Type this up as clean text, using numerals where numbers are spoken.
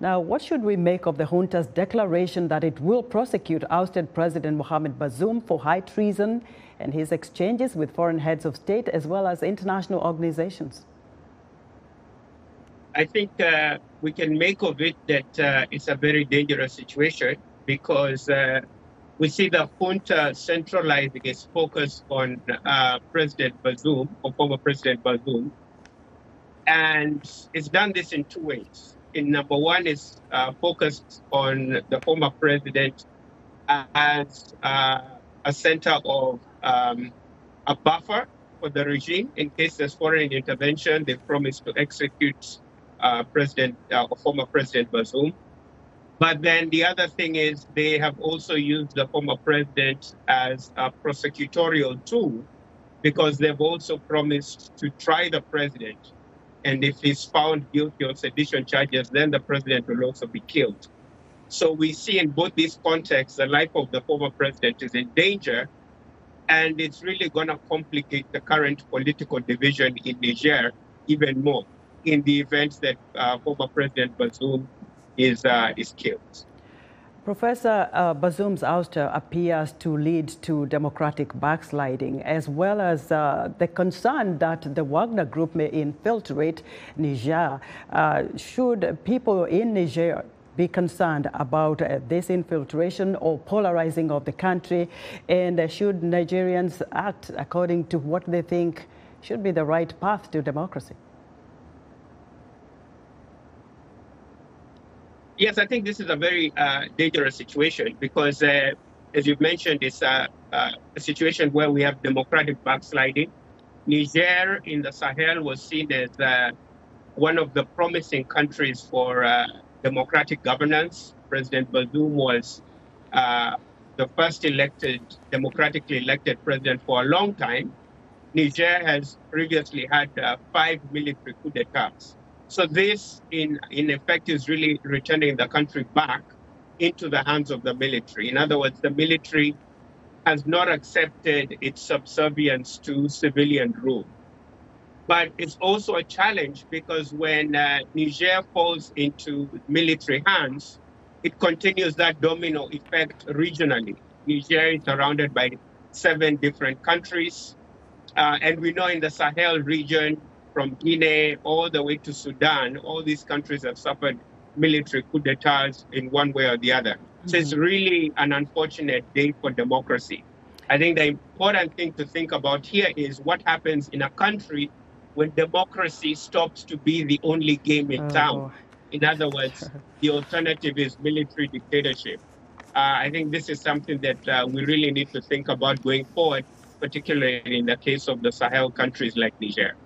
Now, what should we make of the junta's declaration that it will prosecute ousted President Mohamed Bazoum for high treason and his exchanges with foreign heads of state as well as international organizations? I think we can make of it that it's a very dangerous situation because we see the junta centralizing its focus on President Bazoum, or former President Bazoum, and it's done this in two ways. Number one is focused on the former president as a center of a buffer for the regime in case there's foreign intervention. They promised to execute former President Bazoum. But then the other thing is they have also used the former president as a prosecutorial tool because they've also promised to try the president. And if he's found guilty on sedition charges, then the president will also be killed. So we see in both these contexts, the life of the former president is in danger, and it's really going to complicate the current political division in Niger even more in the event that former President Bazoum is killed. Professor, Bazoum's ouster appears to lead to democratic backsliding, as well as the concern that the Wagner Group may infiltrate Niger. Should people in Niger be concerned about this infiltration or polarizing of the country? And should Nigerians act according to what they think should be the right path to democracy? Yes, I think this is a very dangerous situation because, as you've mentioned, it's a situation where we have democratic backsliding. Niger in the Sahel was seen as one of the promising countries for democratic governance. President Bazoum was the first democratically elected president for a long time. Niger has previously had 5 military coup d'etats. So this, in effect, is really returning the country back into the hands of the military. In other words, the military has not accepted its subservience to civilian rule. But it's also a challenge because when Niger falls into military hands, it continues that domino effect regionally. Niger is surrounded by 7 different countries. And we know in the Sahel region, from Guinea all the way to Sudan, all these countries have suffered military coup d'etats in one way or the other. So it's really an unfortunate day for democracy. I think the important thing to think about here is what happens in a country when democracy stops to be the only game in town. In other words, the alternative is military dictatorship. I think this is something that we really need to think about going forward, particularly in the case of the Sahel countries like Niger.